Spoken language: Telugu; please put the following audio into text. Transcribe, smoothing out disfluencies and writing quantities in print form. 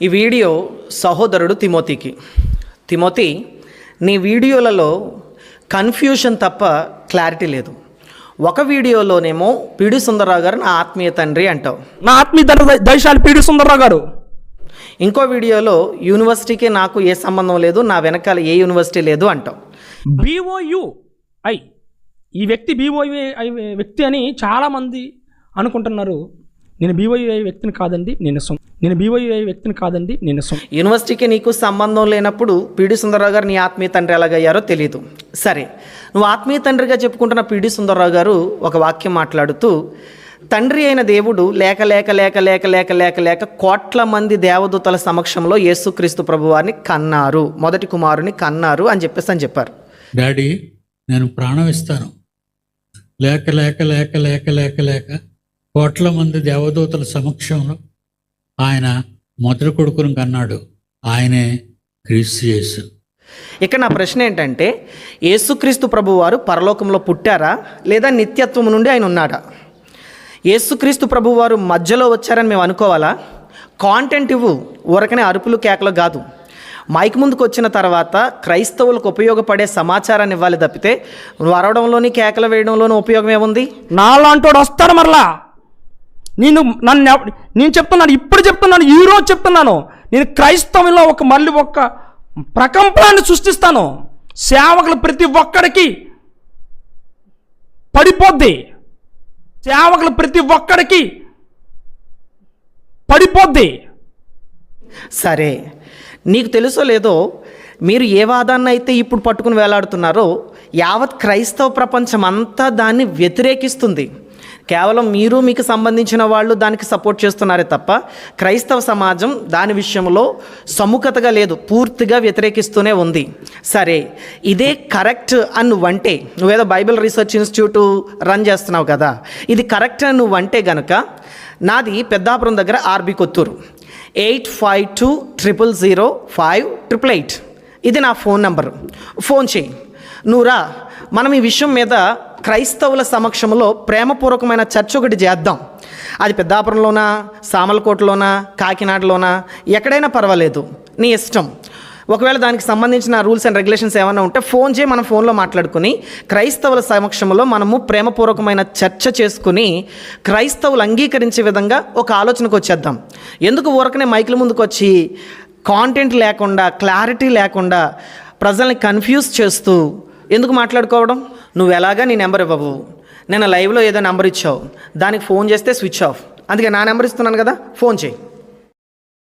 ఈ వీడియో సహోదరుడు తిమోతి, నీ వీడియోలలో కన్ఫ్యూషన్ తప్ప క్లారిటీ లేదు. ఒక వీడియోలోనేమో పిడి సుందరరావు గారు నా ఆత్మీయ తండ్రి అంటావు, నా ఆత్మీయ దైశాలి పిడి సుందరరావు గారు. ఇంకో వీడియోలో యూనివర్సిటీకి నాకు ఏ సంబంధం లేదు, నా వెనకాల ఏ యూనివర్సిటీ లేదు అంటావు. BOUI ఈ వ్యక్తి BOUI వ్యక్తి అని చాలామంది అనుకుంటున్నారు. నేను BOUI వ్యక్తిని కాదండి, నేను BOUI వ్యక్తిని కాదండి, నేను యూనివర్సిటీకి నీకు సంబంధం లేనప్పుడు పిడి సుందరరావు గారు నీ ఆత్మీయ తండ్రి ఎలాగయ్యారో తెలియదు. సరే, నువ్వు ఆత్మీయ తండ్రిగా చెప్పుకుంటున్న పిడి సుందరరావు గారు ఒక వాక్యం మాట్లాడుతూ, తండ్రి అయిన దేవుడు లేక లేక లేక లేక లేక లేక లేక కోట్ల మంది దేవదూతల సమక్షంలో యేసుక్రీస్తు ప్రభువారిని కన్నారు, మొదటి కుమారుని కన్నారు అని చెప్పారు. డాడీ, నేను ప్రాణం ఇస్తాను, లేక లేక లేక లేక లేక లేక కోట్ల మంది దేవదూతల సమక్షంలో ఆయన మొదటి కొడుకును కన్నాడు, ఆయనే క్రీస్తు యేసు. ఇక్కడ నా ప్రశ్న ఏంటంటే, యేసుక్రీస్తు ప్రభువారు పరలోకంలో పుట్టారా లేదా నిత్యత్వం నుండి ఆయన ఉన్నాడా? యేసుక్రీస్తు ప్రభువారు మధ్యలో వచ్చారని మేము అనుకోవాలా? కాంటెంట్ ఇవ్వు, ఊరకనే అరుపులు కేకలు కాదు. మైక్ ముందుకు వచ్చిన తర్వాత క్రైస్తవులకు ఉపయోగపడే సమాచారాన్ని ఇవ్వాలి తప్పితే నువ్వు అరవడంలోని కేకలు వేయడంలోని ఉపయోగం ఏముంది? నాలాంటోడు వస్తాడు మరలా. నేను చెప్తున్నాను, ఇప్పుడు చెప్తున్నాను, ఈరోజు చెప్తున్నాను, నేను క్రైస్తవంలో మళ్ళీ ఒక ప్రకంపనాన్ని సృష్టిస్తాను. సేవకులు ప్రతి ఒక్కడికి పడిపోద్ది, సేవకులు ప్రతి ఒక్కడికి పడిపోద్ది. సరే, నీకు తెలుసో లేదో, మీరు ఏ వాదాన్ని అయితే ఇప్పుడు పట్టుకుని వేలాడుతున్నారో యావత్ క్రైస్తవ ప్రపంచం అంతా దాన్ని వ్యతిరేకిస్తుంది. కేవలం మీరు మీకు సంబంధించిన వాళ్ళు దానికి సపోర్ట్ చేస్తున్నారే తప్ప క్రైస్తవ సమాజం దాని విషయంలో సముఖతగా లేదు, పూర్తిగా వ్యతిరేకిస్తూనే ఉంది. సరే, ఇదే కరెక్ట్ అని నువ్వంటే, నువ్వేదో బైబిల్ రీసెర్చ్ ఇన్స్టిట్యూట్ రన్ చేస్తున్నావు కదా, ఇది కరెక్ట్ అని నువ్వంటే గనుక నాది పెద్దాపురం దగ్గర RB కొత్తూరు 85200588. ఇది నా ఫోన్ నంబరు. ఫోన్ చేయి, నువ్వురా, మనం ఈ విషయం మీద క్రైస్తవుల సమక్షంలో ప్రేమపూర్వకమైన చర్చ ఒకటి చేద్దాం. అది పెద్దాపురంలోనా, సామలకోటలోనా, కాకినాడలోనా, ఎక్కడైనా పర్వాలేదు, నీ ఇష్టం. ఒకవేళ దానికి సంబంధించిన రూల్స్ అండ్ రెగ్యులేషన్స్ ఏమైనా ఉంటే ఫోన్ చేయి, మనం ఫోన్లో మాట్లాడుకుని క్రైస్తవుల సమక్షంలో మనము ప్రేమపూర్వకమైన చర్చ చేసుకుని క్రైస్తవులు అంగీకరించే విధంగా ఒక ఆలోచనకు వచ్చేద్దాం. ఎందుకు ఊరకనే మైకుల ముందుకు వచ్చి కాంటెంట్ లేకుండా, క్లారిటీ లేకుండా ప్రజల్ని కన్ఫ్యూజ్ చేస్తూ ఎందుకు మాట్లాడుకోవడం? నువ్వు ఎలాగా నీ నెంబర్ ఇవ్వవు, నేను లైవ్లో ఏదో నెంబర్ ఇచ్చావు, దానికి ఫోన్ చేస్తే స్విచ్ ఆఫ్. అందుకే నా నెంబర్ ఇస్తున్నాను కదా, ఫోన్ చేయి.